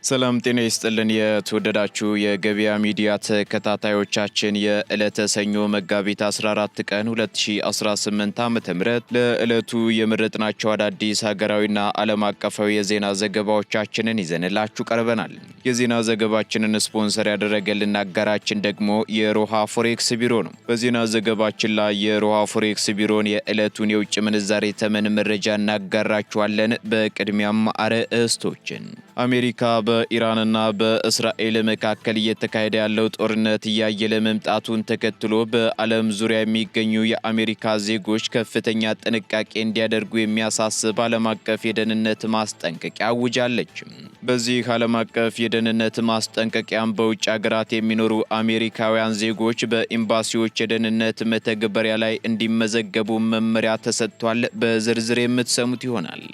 ሰላም ጤና ይስጥልን የተወደዳችሁ የገበያ ሚዲያ ተከታታዮቻችን የዕለተ ሰኞ መጋቢት 14 ቀን 2018 ዓ.ም ለዕለቱ የመረጥናቸው አዳዲስ ሀገራዊና ዓለም አቀፋዊ የዜና ዘገባዎቻችንን ይዘንላችሁ ቀርበናል። የዜና ዘገባችንን ስፖንሰር ያደረገልን አጋራችን ደግሞ የሮሃ ፎሬክስ ቢሮ ነው። በዜና ዘገባችን ላይ የሮሃ ፎሬክስ ቢሮን የዕለቱን የውጭ ምንዛሬ ተመን መረጃ እናጋራችኋለን። በቅድሚያም አርዕስቶችን አሜሪካ በኢራንና በእስራኤል መካከል እየተካሄደ ያለው ጦርነት እያየለ መምጣቱን ተከትሎ በዓለም ዙሪያ የሚገኙ የአሜሪካ ዜጎች ከፍተኛ ጥንቃቄ እንዲያደርጉ የሚያሳስብ ዓለም አቀፍ የደህንነት ማስጠንቀቂያ አውጃለች። በዚህ ዓለም አቀፍ የደህንነት ማስጠንቀቂያም በውጭ ሀገራት የሚኖሩ አሜሪካውያን ዜጎች በኤምባሲዎች የደህንነት መተግበሪያ ላይ እንዲመዘገቡ መመሪያ ተሰጥቷል። በዝርዝር የምትሰሙት ይሆናል።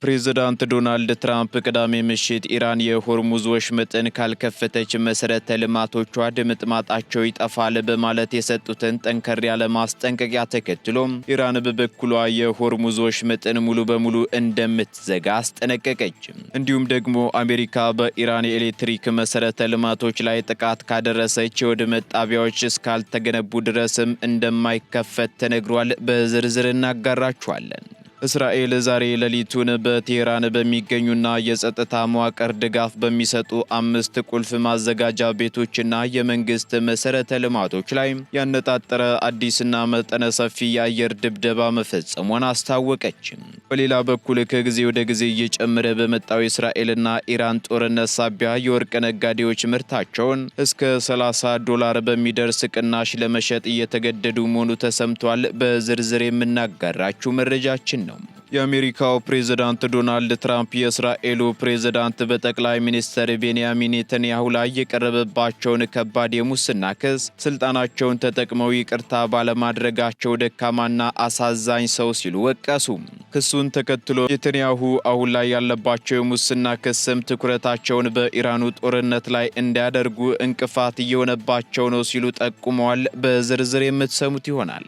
ፕሬዝዳንት ዶናልድ ትራምፕ ቅዳሜ ምሽት ኢራን የሆርሙዝ ወሽመጥን ካልከፈተች መሰረተ ልማቶቿ ድምጥማጣቸው ይጠፋል በማለት የሰጡትን ጠንከር ያለ ማስጠንቀቂያ ተከትሎ ኢራን በበኩሏ የሆርሙዝ ወሽመጥን ሙሉ በሙሉ እንደምትዘጋ አስጠነቀቀች። እንዲሁም ደግሞ አሜሪካ በኢራን የኤሌክትሪክ መሰረተ ልማቶች ላይ ጥቃት ካደረሰች የወደብ ጣቢያዎች እስካልተገነቡ ድረስም እንደማይከፈት ተነግሯል። በዝርዝር እናጋራችኋለን። እስራኤል ዛሬ ሌሊቱን በቴህራን በሚገኙና የጸጥታ መዋቅር ድጋፍ በሚሰጡ 5 ቁልፍ ማዘጋጃ ቤቶችና የመንግስት መሰረተ ልማቶች ላይ ያነጣጠረ አዲስና መጠነ ሰፊ የአየር ድብደባ መፈጸሟን አስታወቀች። በሌላ በኩል ከጊዜ ወደ ጊዜ እየጨመረ በመጣው የእስራኤልና ኢራን ጦርነት ሳቢያ የወርቅ ነጋዴዎች ምርታቸውን እስከ $30 በሚደርስ ቅናሽ ለመሸጥ እየተገደዱ መሆኑ ተሰምቷል። በዝርዝር የምናጋራችሁ መረጃችን ነው። የአሜሪካው ፕሬዝዳንት ዶናልድ ትራምፕ የእስራኤሉ ፕሬዝዳንት በጠቅላይ ሚኒስትር ቤንያሚን ኔታንያሁ ላይ የቀረበባቸውን ከባድ የሙስና ክስ ስልጣናቸውን ተጠቅመው ይቅርታ ባለማድረጋቸው ደካማና አሳዛኝ ሰው ሲሉ ወቀሱ። ክሱን ተከትሎ ኔታንያሁ አሁን ላይ ያለባቸው የሙስና ክስም ትኩረታቸውን በኢራኑ ጦርነት ላይ እንዲያደርጉ እንቅፋት እየሆነባቸው ነው ሲሉ ጠቁመዋል። በዝርዝር የምትሰሙት ይሆናል።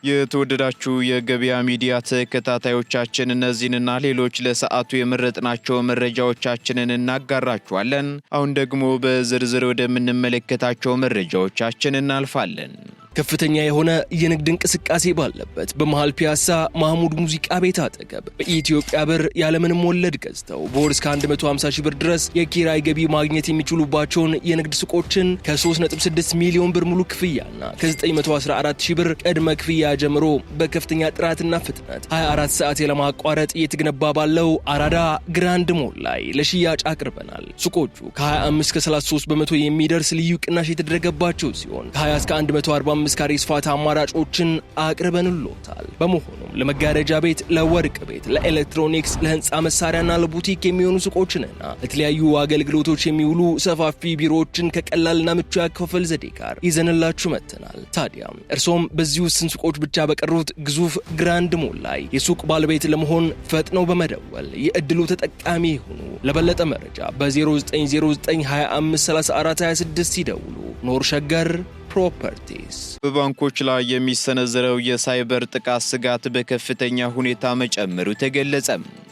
የተወደዳችሁ የገበያ ሚዲያ ተከታታዮቻችን እነዚህንና ሌሎች ለሰዓቱ የመረጥናቸው መረጃዎቻችንን እናጋራችኋለን። አሁን ደግሞ በዝርዝር ወደምንመለከታቸው መረጃዎቻችን እናልፋለን። ከፍተኛ የሆነ የንግድ እንቅስቃሴ ባለበት በመሃል ፒያሳ ማህሙድ ሙዚቃ ቤት አጠገብ በኢትዮጵያ ብር ያለምንም ወለድ ገዝተው በወር እስከ 150 ሺህ ብር ድረስ የኪራይ ገቢ ማግኘት የሚችሉባቸውን የንግድ ሱቆችን ከ3.6 ሚሊዮን ብር ሙሉ ክፍያና ከ914 ሺህ ብር ቅድመ ክፍያ ጀምሮ በከፍተኛ ጥራትና ፍጥነት 24 ሰዓት ያለማቋረጥ እየተገነባ ባለው አራዳ ግራንድ ሞል ላይ ለሽያጭ አቅርበናል። ሱቆቹ ከ25 እስከ 33 በመቶ የሚደርስ ልዩ ቅናሽ የተደረገባቸው ሲሆን ከ20 እስከ 145 ካሬ ስፋት አማራጮችን አቅርበንልዎታል። በመሆኑም ለመጋረጃ ቤት፣ ለወርቅ ቤት፣ ለኤሌክትሮኒክስ፣ ለህንፃ መሳሪያና ለቡቲክ የሚሆኑ ሱቆችንና ለተለያዩ አገልግሎቶች የሚውሉ ሰፋፊ ቢሮዎችን ከቀላልና ምቹ ያከፋፈል ዘዴ ጋር ይዘንላችሁ መጥተናል። ታዲያ እርሶም በዚህ ውስን ሱቆች ብቻ በቀሩት ግዙፍ ግራንድ ሞል ላይ የሱቅ ባለቤት ለመሆን ፈጥነው በመደወል የእድሉ ተጠቃሚ ይሁኑ። ለበለጠ መረጃ በ0909253426 ይደውሉ። ኖር ሸገር ፕሮፐርቲስ። በባንኮች ላይ የሚሰነዘረው የሳይበር ጥቃት ስጋት በከፍተኛ ሁኔታ መጨመሩ ተገለጸ።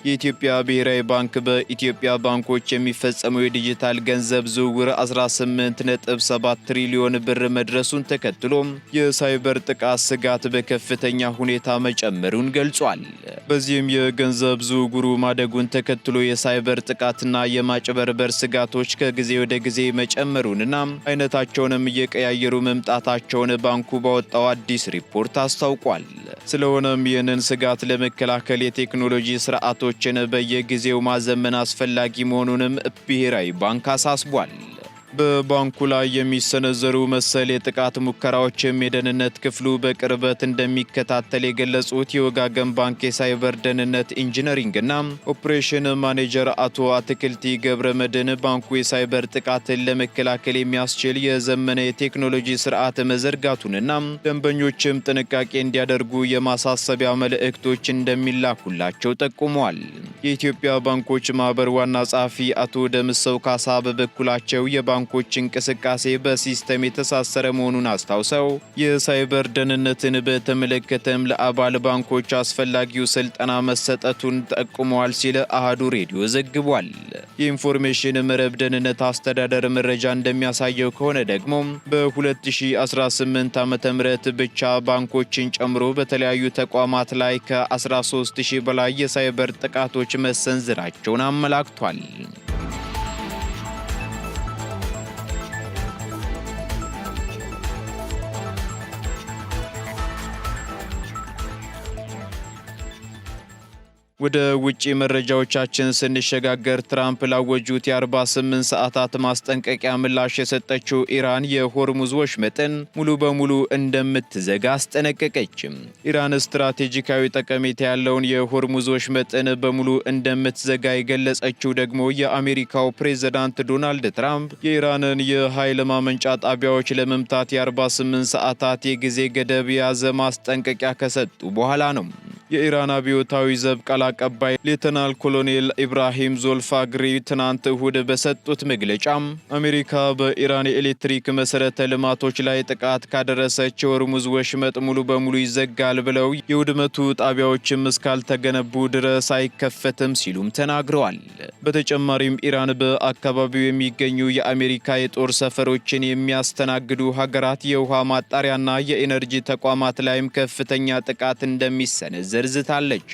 የኢትዮጵያ ብሔራዊ ባንክ በኢትዮጵያ ባንኮች የሚፈጸመው የዲጂታል ገንዘብ ዝውውር 18.7 ትሪሊዮን ብር መድረሱን ተከትሎ የሳይበር ጥቃት ስጋት በከፍተኛ ሁኔታ መጨመሩን ገልጿል። በዚህም የገንዘብ ዝውውሩ ማደጉን ተከትሎ የሳይበር ጥቃትና የማጭበርበር ስጋቶች ከጊዜ ወደ ጊዜ መጨመሩንና አይነታቸውንም እየቀያየሩ መምጣታቸውን ባንኩ ባወጣው አዲስ ሪፖርት አስታውቋል። ስለሆነም ይህንን ስጋት ለመከላከል የቴክኖሎጂ ስርዓቶችን በየጊዜው ማዘመን አስፈላጊ መሆኑንም ብሔራዊ ባንክ አሳስቧል። በባንኩ ላይ የሚሰነዘሩ መሰል የጥቃት ሙከራዎችም የደህንነት ክፍሉ በቅርበት እንደሚከታተል የገለጹት የወጋገን ባንክ የሳይበር ደህንነት ኢንጂነሪንግና ኦፕሬሽን ማኔጀር አቶ አትክልቲ ገብረመድህን ባንኩ የሳይበር ጥቃትን ለመከላከል የሚያስችል የዘመነ የቴክኖሎጂ ስርዓት መዘርጋቱንና ደንበኞችም ጥንቃቄ እንዲያደርጉ የማሳሰቢያ መልእክቶች እንደሚላኩላቸው ጠቁመዋል። የኢትዮጵያ ባንኮች ማህበር ዋና ጸሐፊ አቶ ደምሰው ካሳ በበኩላቸው የባንኩ ባንኮች እንቅስቃሴ በሲስተም የተሳሰረ መሆኑን አስታውሰው የሳይበር ደህንነትን በተመለከተም ለአባል ባንኮች አስፈላጊው ስልጠና መሰጠቱን ጠቁመዋል ሲል አሃዱ ሬዲዮ ዘግቧል። የኢንፎርሜሽን መረብ ደህንነት አስተዳደር መረጃ እንደሚያሳየው ከሆነ ደግሞ በ2018 ዓ.ም ብቻ ባንኮችን ጨምሮ በተለያዩ ተቋማት ላይ ከ13000 በላይ የሳይበር ጥቃቶች መሰንዘራቸውን አመላክቷል። ወደ ውጪ መረጃዎቻችን ስንሸጋገር ትራምፕ ላወጁት የ48 ሰዓታት ማስጠንቀቂያ ምላሽ የሰጠችው ኢራን የሆርሙዝ ወሽመጥን ሙሉ በሙሉ እንደምትዘጋ አስጠነቀቀች። ኢራን ስትራቴጂካዊ ጠቀሜታ ያለውን የሆርሙዝ ወሽመጥን በሙሉ እንደምትዘጋ የገለጸችው ደግሞ የአሜሪካው ፕሬዝዳንት ዶናልድ ትራምፕ የኢራንን የኃይል ማመንጫ ጣቢያዎች ለመምታት የ48 ሰዓታት የጊዜ ገደብ የያዘ ማስጠንቀቂያ ከሰጡ በኋላ ነው። የኢራን አብዮታዊ ዘብ ቃል አቀባይ ሌተናል ኮሎኔል ኢብራሂም ዞልፋግሪ ትናንት እሁድ በሰጡት መግለጫም አሜሪካ በኢራን የኤሌክትሪክ መሰረተ ልማቶች ላይ ጥቃት ካደረሰች የሆርሙዝ ወሽመጥ ሙሉ በሙሉ ይዘጋል ብለው የውድመቱ ጣቢያዎችም እስካልተገነቡ ድረስ አይከፈትም ሲሉም ተናግረዋል። በተጨማሪም ኢራን በአካባቢው የሚገኙ የአሜሪካ የጦር ሰፈሮችን የሚያስተናግዱ ሀገራት የውሃ ማጣሪያና የኤነርጂ ተቋማት ላይም ከፍተኛ ጥቃት እንደሚሰነዘር ዝታለች።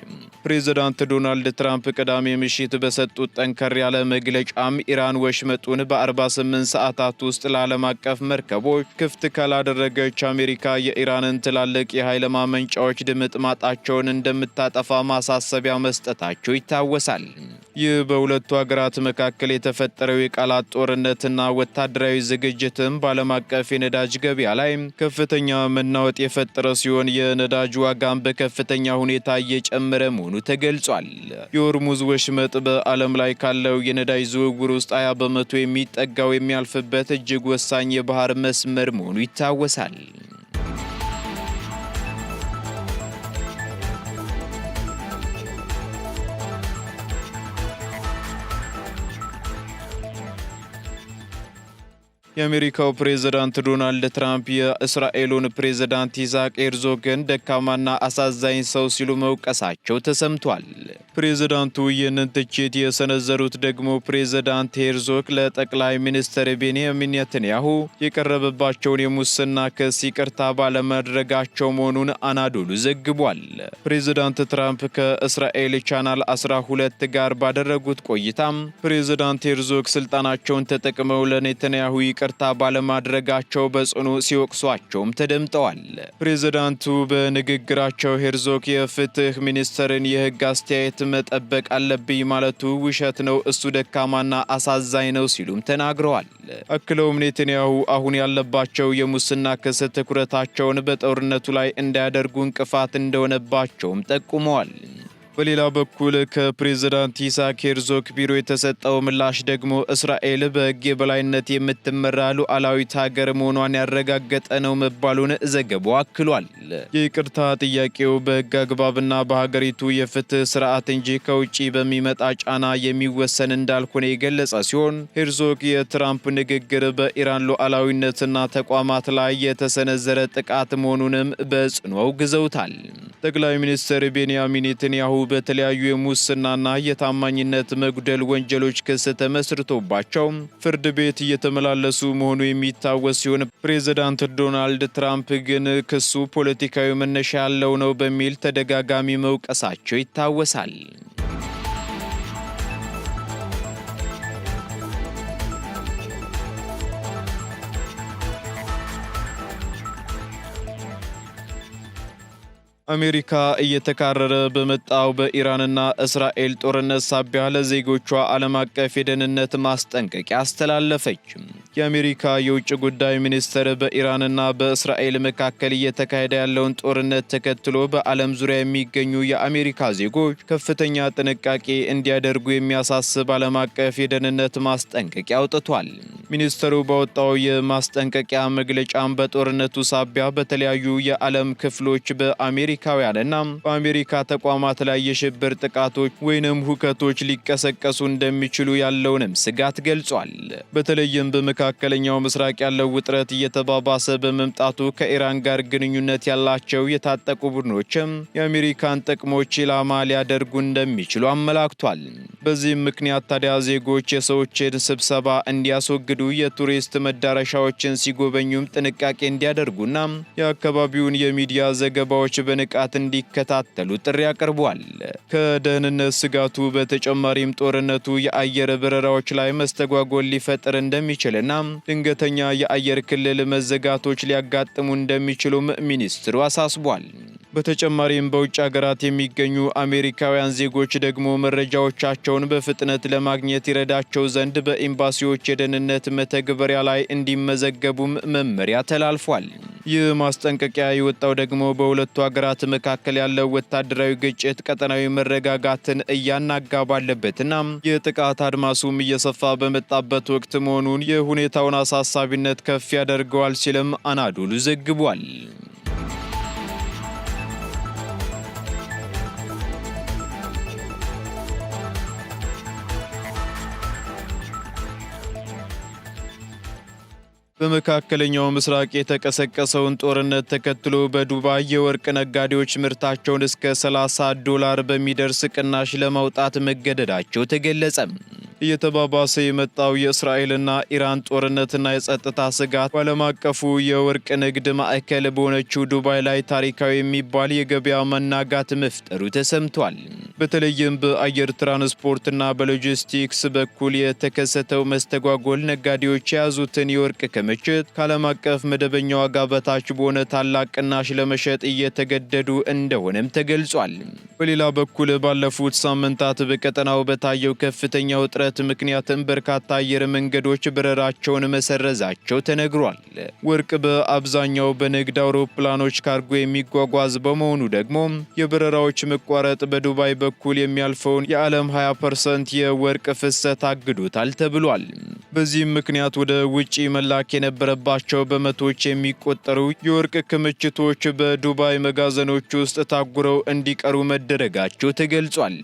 ፕሬዝዳንት ዶናልድ ትራምፕ ቅዳሜ ምሽት በሰጡት ጠንከር ያለ መግለጫም ኢራን ወሽመጡን በ48 ሰዓታት ውስጥ ለዓለም አቀፍ መርከቦች ክፍት ካላደረገች አሜሪካ የኢራንን ትላልቅ የኃይል ማመንጫዎች ድምጥማጣቸውን እንደምታጠፋ ማሳሰቢያ መስጠታቸው ይታወሳል። ይህ በሁለቱ ሀገራት መካከል የተፈጠረው የቃላት ጦርነትና ወታደራዊ ዝግጅትም በዓለም አቀፍ የነዳጅ ገበያ ላይ ከፍተኛ መናወጥ የፈጠረ ሲሆን የነዳጅ ዋጋም በከፍተኛ ሁኔታ እየጨመረ መሆኑ ተገልጿል። የሆርሙዝ ወሽመጥ በዓለም ላይ ካለው የነዳጅ ዝውውር ውስጥ 20 በመቶ የሚጠጋው የሚያልፍበት እጅግ ወሳኝ የባህር መስመር መሆኑ ይታወሳል። የአሜሪካው ፕሬዝዳንት ዶናልድ ትራምፕ የእስራኤሉን ፕሬዝዳንት ኢሳቅ ሄርዞግን ደካማና አሳዛኝ ሰው ሲሉ መውቀሳቸው ተሰምቷል። ፕሬዝዳንቱ ይህንን ትችት የሰነዘሩት ደግሞ ፕሬዝዳንት ሄርዞግ ለጠቅላይ ሚኒስትር ቤንያሚን ኔታንያሁ የቀረበባቸውን የሙስና ክስ ይቅርታ ባለማድረጋቸው መሆኑን አናዶሉ ዘግቧል። ፕሬዝዳንት ትራምፕ ከእስራኤል ቻናል 12 ጋር ባደረጉት ቆይታም ፕሬዝዳንት ሄርዞግ ስልጣናቸውን ተጠቅመው ለኔታንያሁ ይቅርታ ባለማድረጋቸው በጽኑ ሲወቅሷቸውም ተደምጠዋል። ፕሬዝዳንቱ በንግግራቸው ሄርዞግ የፍትህ ሚኒስትርን የህግ አስተያየት መጠበቅ አለብኝ ማለቱ ውሸት ነው፣ እሱ ደካማና አሳዛኝ ነው ሲሉም ተናግረዋል። አክለውም ኔታንያሁ አሁን ያለባቸው የሙስና ክስ ትኩረታቸውን በጦርነቱ ላይ እንዳያደርጉ እንቅፋት እንደሆነባቸውም ጠቁመዋል። በሌላ በኩል ከፕሬዝዳንት ኢሳቅ ሄርዞግ ቢሮ የተሰጠው ምላሽ ደግሞ እስራኤል በህግ የበላይነት የምትመራ ሉዓላዊት ሀገር መሆኗን ያረጋገጠ ነው መባሉን ዘገባው አክሏል። የይቅርታ ጥያቄው በህግ አግባብና በሀገሪቱ የፍትህ ስርዓት እንጂ ከውጪ በሚመጣ ጫና የሚወሰን እንዳልሆነ የገለጸ ሲሆን ሄርዞግ የትራምፕ ንግግር በኢራን ሉዓላዊነትና ተቋማት ላይ የተሰነዘረ ጥቃት መሆኑንም በጽኑ አውግዘውታል። ጠቅላይ ሚኒስትር ቤንያሚን ኔታንያሁ በተለያዩ የሙስናና የታማኝነት መጉደል ወንጀሎች ክስ ተመስርቶባቸው ፍርድ ቤት እየተመላለሱ መሆኑ የሚታወስ ሲሆን ፕሬዝዳንት ዶናልድ ትራምፕ ግን ክሱ ፖለቲካዊ መነሻ ያለው ነው በሚል ተደጋጋሚ መውቀሳቸው ይታወሳል። አሜሪካ እየተካረረ በመጣው በኢራንና እስራኤል ጦርነት ሳቢያ ለዜጎቿ ዓለም አቀፍ የደህንነት ማስጠንቀቂያ አስተላለፈች። የአሜሪካ የውጭ ጉዳይ ሚኒስትር በኢራንና በእስራኤል መካከል እየተካሄደ ያለውን ጦርነት ተከትሎ በዓለም ዙሪያ የሚገኙ የአሜሪካ ዜጎች ከፍተኛ ጥንቃቄ እንዲያደርጉ የሚያሳስብ ዓለም አቀፍ የደህንነት ማስጠንቀቂያ አውጥቷል። ሚኒስትሩ ባወጣው የማስጠንቀቂያ መግለጫም በጦርነቱ ሳቢያ በተለያዩ የዓለም ክፍሎች በአሜሪካ አሜሪካውያንና በአሜሪካ ተቋማት ላይ የሽብር ጥቃቶች ወይንም ሁከቶች ሊቀሰቀሱ እንደሚችሉ ያለውንም ስጋት ገልጿል። በተለይም በመካከለኛው ምስራቅ ያለው ውጥረት እየተባባሰ በመምጣቱ ከኢራን ጋር ግንኙነት ያላቸው የታጠቁ ቡድኖችም የአሜሪካን ጥቅሞች ኢላማ ሊያደርጉ እንደሚችሉ አመላክቷል። በዚህም ምክንያት ታዲያ ዜጎች የሰዎችን ስብሰባ እንዲያስወግዱ፣ የቱሪስት መዳረሻዎችን ሲጎበኙም ጥንቃቄ እንዲያደርጉና የአካባቢውን የሚዲያ ዘገባዎች በንቃት እንዲከታተሉ ጥሪ አቅርቧል። ከደህንነት ስጋቱ በተጨማሪም ጦርነቱ የአየር በረራዎች ላይ መስተጓጎል ሊፈጥር እንደሚችልና ድንገተኛ የአየር ክልል መዘጋቶች ሊያጋጥሙ እንደሚችሉም ሚኒስትሩ አሳስቧል። በተጨማሪም በውጭ ሀገራት የሚገኙ አሜሪካውያን ዜጎች ደግሞ መረጃዎቻቸውን በፍጥነት ለማግኘት ይረዳቸው ዘንድ በኤምባሲዎች የደህንነት መተግበሪያ ላይ እንዲመዘገቡም መመሪያ ተላልፏል። ይህ ማስጠንቀቂያ የወጣው ደግሞ በሁለቱ ሀገራት መካከል ያለው ወታደራዊ ግጭት ቀጠናዊ መረጋጋትን እያናጋ ባለበትና የጥቃት አድማሱም እየሰፋ በመጣበት ወቅት መሆኑን የሁኔታውን አሳሳቢነት ከፍ ያደርገዋል ሲልም አናዶሉ ዘግቧል። በመካከለኛው ምስራቅ የተቀሰቀሰውን ጦርነት ተከትሎ በዱባይ የወርቅ ነጋዴዎች ምርታቸውን እስከ $30 በሚደርስ ቅናሽ ለማውጣት መገደዳቸው ተገለጸ። እየተባባሰ የመጣው የእስራኤልና ኢራን ጦርነትና የጸጥታ ስጋት በዓለም አቀፉ የወርቅ ንግድ ማዕከል በሆነችው ዱባይ ላይ ታሪካዊ የሚባል የገበያ መናጋት መፍጠሩ ተሰምቷል። በተለይም በአየር ትራንስፖርትና በሎጂስቲክስ በኩል የተከሰተው መስተጓጎል ነጋዴዎች የያዙትን የወርቅ ክምችት ከዓለም አቀፍ መደበኛ ዋጋ በታች በሆነ ታላቅ ቅናሽ ለመሸጥ እየተገደዱ እንደሆነም ተገልጿል። በሌላ በኩል ባለፉት ሳምንታት በቀጠናው በታየው ከፍተኛ ውጥረት ምክንያትም በርካታ አየር መንገዶች በረራቸውን መሰረዛቸው ተነግሯል። ወርቅ በአብዛኛው በንግድ አውሮፕላኖች ካርጎ የሚጓጓዝ በመሆኑ ደግሞ የበረራዎች መቋረጥ በዱባይ በኩል የሚያልፈውን የዓለም 20% የወርቅ ፍሰት አግዶታል ተብሏል። በዚህም ምክንያት ወደ ውጪ መላክ የነበረባቸው በመቶዎች የሚቆጠሩ የወርቅ ክምችቶች በዱባይ መጋዘኖች ውስጥ ታጉረው እንዲቀሩ መደረጋቸው ተገልጿል።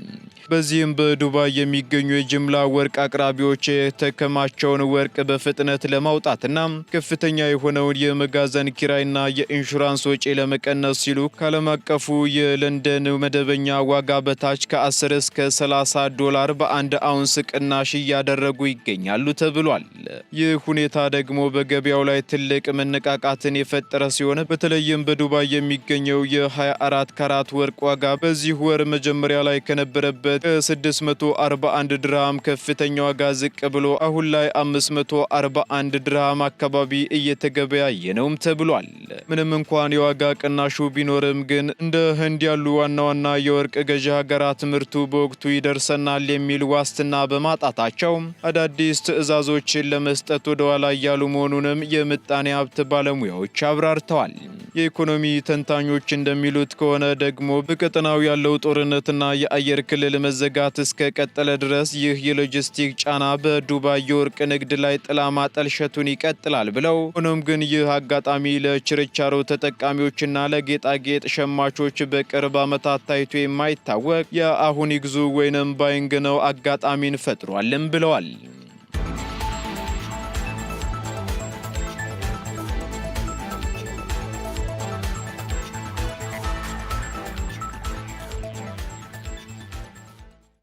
በዚህም በዱባይ የሚገኙ የጅምላ ወርቅ አቅራቢዎች የተከማቸውን ወርቅ በፍጥነት ለማውጣትና ከፍተኛ የሆነውን የመጋዘን ኪራይና የኢንሹራንስ ወጪ ለመቀነስ ሲሉ ከዓለም አቀፉ የለንደን መደበኛ ዋጋ በታች ከ10 እስከ $30 በአንድ አውንስ ቅናሽ እያደረጉ ይገኛሉ ተብሏል። ይህ ሁኔታ ደግሞ በገበያው ላይ ትልቅ መነቃቃትን የፈጠረ ሲሆን በተለይም በዱባይ የሚገኘው የ24 ካራት ወርቅ ዋጋ በዚህ ወር መጀመሪያ ላይ ከነበረበት ከ641 ድርሃም ከፍተኛ ዋጋ ዝቅ ብሎ አሁን ላይ 541 ድርሃም አካባቢ እየተገበያየ ነውም ተብሏል። ምንም እንኳን የዋጋ ቅናሹ ቢኖርም ግን እንደ ህንድ ያሉ ዋና ዋና የወርቅ ገዢ ሀገራት ምርቱ በወቅቱ ይደርሰናል የሚል ዋስትና በማጣታቸው አዳዲስ ትዕዛዞችን ለመስጠት ወደ ኋላ እያሉ መሆኑንም የምጣኔ ሀብት ባለሙያዎች አብራርተዋል። የኢኮኖሚ ተንታኞች እንደሚሉት ከሆነ ደግሞ በቀጠናው ያለው ጦርነትና የአየር ክልል መዘጋት እስከ ቀጠለ ድረስ ይህ የሎጂስቲክ ጫና በዱባይ የወርቅ ንግድ ላይ ጥላ ማጠልሸቱን ይቀጥላል ብለው፣ ሆኖም ግን ይህ አጋጣሚ ለችርቻሮ ተጠቃሚዎችና ለጌጣጌጥ ሸማቾች በቅርብ ዓመታት ታይቶ የማይታወቅ የአሁን ይግዙ ወይንም ባይንግ ነው አጋጣሚን ፈጥሯልም ብለዋል።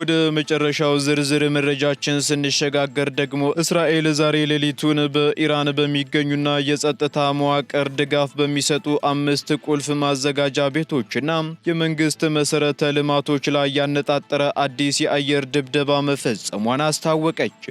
ወደ መጨረሻው ዝርዝር መረጃችን ስንሸጋገር ደግሞ እስራኤል ዛሬ ሌሊቱን በኢራን በሚገኙና የጸጥታ መዋቅር ድጋፍ በሚሰጡ 5 ቁልፍ ማዘጋጃ ቤቶችና የመንግስት መሰረተ ልማቶች ላይ ያነጣጠረ አዲስ የአየር ድብደባ መፈጸሟን አስታወቀች።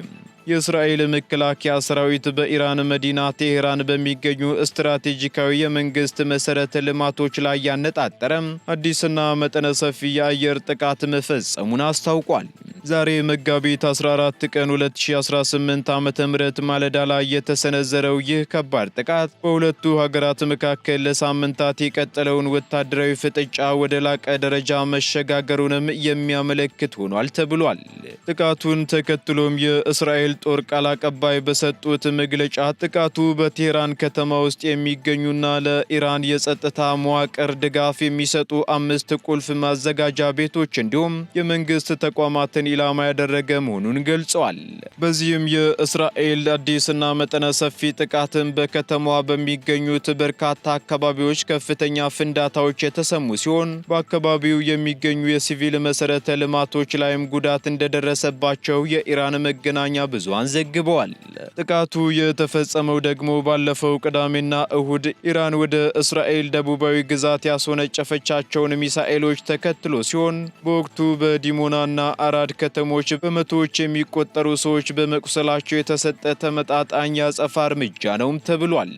የእስራኤል መከላከያ ሰራዊት በኢራን መዲና ቴሄራን በሚገኙ ስትራቴጂካዊ የመንግስት መሰረተ ልማቶች ላይ ያነጣጠረ አዲስና መጠነ ሰፊ የአየር ጥቃት መፈጸሙን አስታውቋል። ዛሬ መጋቢት 14 ቀን 2018 ዓ.ም ማለዳ ላይ የተሰነዘረው ይህ ከባድ ጥቃት በሁለቱ ሀገራት መካከል ለሳምንታት የቀጠለውን ወታደራዊ ፍጥጫ ወደ ላቀ ደረጃ መሸጋገሩንም የሚያመለክት ሆኗል ተብሏል። ጥቃቱን ተከትሎም የእስራኤል ጦር ቃል አቀባይ በሰጡት መግለጫ ጥቃቱ በቴህራን ከተማ ውስጥ የሚገኙና ለኢራን የጸጥታ መዋቅር ድጋፍ የሚሰጡ 5 ቁልፍ ማዘጋጃ ቤቶች እንዲሁም የመንግስት ተቋማትን ኢላማ ያደረገ መሆኑን ገልጸዋል። በዚህም የእስራኤል አዲስና መጠነ ሰፊ ጥቃትን በከተማዋ በሚገኙት በርካታ አካባቢዎች ከፍተኛ ፍንዳታዎች የተሰሙ ሲሆን በአካባቢው የሚገኙ የሲቪል መሰረተ ልማቶች ላይም ጉዳት እንደደረሰባቸው የኢራን መገናኛ ብዙሃን ዘግበዋል። ጥቃቱ የተፈጸመው ደግሞ ባለፈው ቅዳሜና እሁድ ኢራን ወደ እስራኤል ደቡባዊ ግዛት ያስወነጨፈቻቸውን ሚሳኤሎች ተከትሎ ሲሆን በወቅቱ በዲሞናና አራድ ከተሞች በመቶዎች የሚቆጠሩ ሰዎች በመቁሰላቸው የተሰጠ ተመጣጣኝ ያጸፋ እርምጃ ነውም ተብሏል።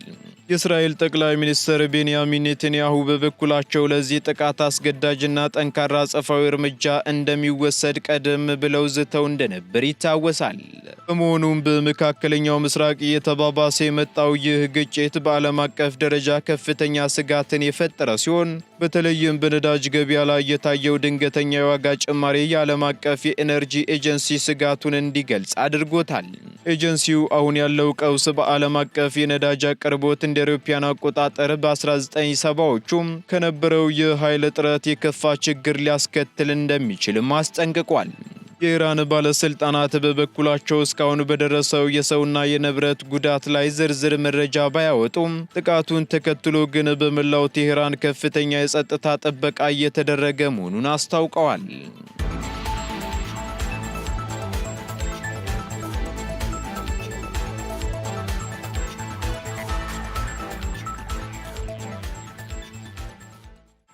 የእስራኤል ጠቅላይ ሚኒስትር ቤንያሚን ኔታንያሁ በበኩላቸው ለዚህ ጥቃት አስገዳጅና ጠንካራ አጸፋዊ እርምጃ እንደሚወሰድ ቀደም ብለው ዝተው እንደነበር ይታወሳል። በመሆኑም በመካከለኛው ምስራቅ እየተባባሰ የመጣው ይህ ግጭት በዓለም አቀፍ ደረጃ ከፍተኛ ስጋትን የፈጠረ ሲሆን በተለይም በነዳጅ ገበያ ላይ የታየው ድንገተኛ የዋጋ ጭማሪ የዓለም አቀፍ የኤነርጂ ኤጀንሲ ስጋቱን እንዲገልጽ አድርጎታል። ኤጀንሲው አሁን ያለው ቀውስ በዓለም አቀፍ የነዳጅ አቅርቦት እንደ አውሮፓውያን አቆጣጠር በ1970ዎቹም ከነበረው የኃይል እጥረት የከፋ ችግር ሊያስከትል እንደሚችልም አስጠንቅቋል። የኢራን ባለስልጣናት በበኩላቸው እስካሁን በደረሰው የሰውና የንብረት ጉዳት ላይ ዝርዝር መረጃ ባያወጡም ጥቃቱን ተከትሎ ግን በመላው ቴህራን ከፍተኛ የጸጥታ ጥበቃ እየተደረገ መሆኑን አስታውቀዋል።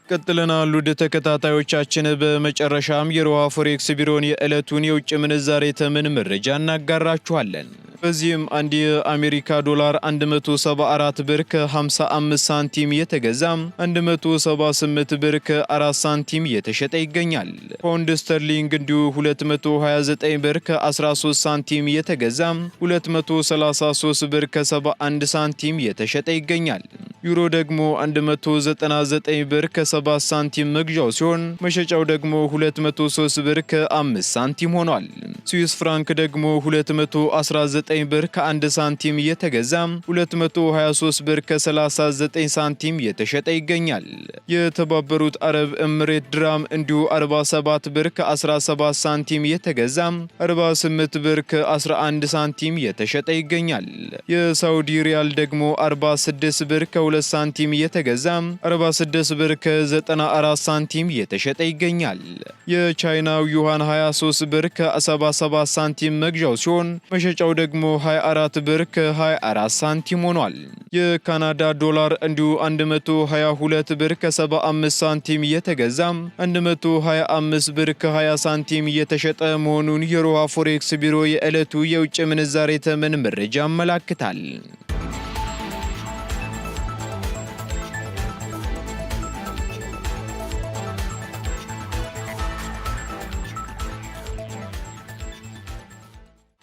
ቀጥለናል ውድ ተከታታዮቻችን። በመጨረሻም የሮሃ ፎሬክስ ቢሮን የዕለቱን የውጭ ምንዛሬ ተመን መረጃ እናጋራችኋለን። በዚህም አንድ የአሜሪካ ዶላር 174 ብር ከ55 ሳንቲም የተገዛ 178 ብር ከ4 ሳንቲም የተሸጠ ይገኛል። ፓውንድ ስተርሊንግ እንዲሁ 229 ብር ከ13 ሳንቲም የተገዛ 233 ብር ከ71 ሳንቲም የተሸጠ ይገኛል። ዩሮ ደግሞ 199 ብር ከ7 ሳንቲም መግዣው ሲሆን መሸጫው ደግሞ 203 ብር ከ5 ሳንቲም ሆኗል። ስዊስ ፍራንክ ደግሞ 219 ብር ከ1 ሳንቲም የተገዛ 223 ብር ከ39 ሳንቲም የተሸጠ ይገኛል። የተባበሩት አረብ ኤምሬት ድራም እንዲሁ 47 ብር ከ17 ሳንቲም የተገዛ 48 ብር ከ11 ሳንቲም የተሸጠ ይገኛል። የሳውዲ ሪያል ደግሞ 46 ብር ከ2 ሳንቲም የተገዛ 46 ብር ከ94 ሳንቲም የተሸጠ ይገኛል። የቻይናው ዩዋን 23 ብር ከ77 ሳንቲም መግዣው ሲሆን መሸጫው ደግሞ 24 ብር ከ24 ሳንቲም ሆኗል። የካናዳ ዶላር እንዲሁ 122 ብር ከ75 ሳንቲም የተገዛ 125 ብር ከ20 ሳንቲም የተሸጠ መሆኑን የሮሃ ፎሬክስ ቢሮ የዕለቱ የውጭ ምንዛሬ ተመን መረጃ ያመላክታል።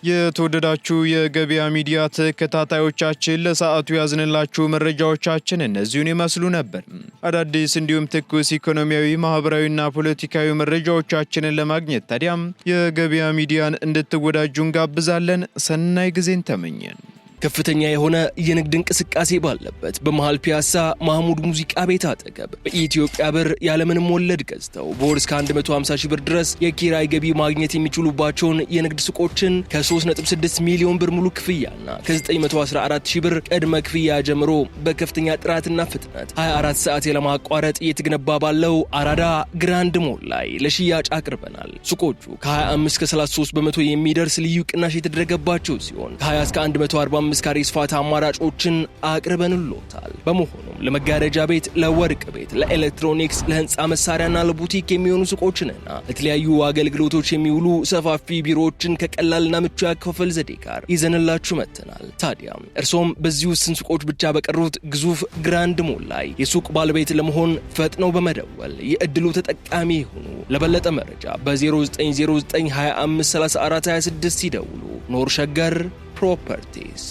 የተወደዳችሁ የገበያ ሚዲያ ተከታታዮቻችን ለሰዓቱ ያዝንላችሁ መረጃዎቻችን እነዚሁን ይመስሉ ነበር። አዳዲስ እንዲሁም ትኩስ ኢኮኖሚያዊ፣ ማህበራዊና ፖለቲካዊ መረጃዎቻችንን ለማግኘት ታዲያም የገበያ ሚዲያን እንድትወዳጁ እንጋብዛለን። ሰናይ ጊዜን ተመኘን። ከፍተኛ የሆነ የንግድ እንቅስቃሴ ባለበት በመሃል ፒያሳ ማህሙድ ሙዚቃ ቤት አጠገብ በኢትዮጵያ ብር ያለምንም ወለድ ገዝተው በወር እስከ 150 ሺህ ብር ድረስ የኪራይ ገቢ ማግኘት የሚችሉባቸውን የንግድ ሱቆችን ከ3.6 ሚሊዮን ብር ሙሉ ክፍያና ከ914 ሺህ ብር ቅድመ ክፍያ ጀምሮ በከፍተኛ ጥራትና ፍጥነት 24 ሰዓት ያለማቋረጥ እየተገነባ ባለው አራዳ ግራንድ ሞል ላይ ለሽያጭ አቅርበናል። ሱቆቹ ከ25 እስከ 33 በመቶ የሚደርስ ልዩ ቅናሽ የተደረገባቸው ሲሆን ከ20 እስከ 145 ካሬ ስፋት አማራጮችን አቅርበንሎታል። በመሆኑም ለመጋረጃ ቤት፣ ለወርቅ ቤት፣ ለኤሌክትሮኒክስ፣ ለህንፃ መሳሪያና ለቡቲክ የሚሆኑ ሱቆችንና ለተለያዩ አገልግሎቶች የሚውሉ ሰፋፊ ቢሮዎችን ከቀላልና ምቹ ያከፋፈል ዘዴ ጋር ይዘንላችሁ መጥተናል። ታዲያ እርሶም በዚህ ውስን ሱቆች ብቻ በቀሩት ግዙፍ ግራንድ ሞል ላይ የሱቅ ባለቤት ለመሆን ፈጥነው በመደወል የእድሉ ተጠቃሚ ይሁኑ። ለበለጠ መረጃ በ0909253426 ይደውሉ። ኖር ሸገር ፕሮፐርቲስ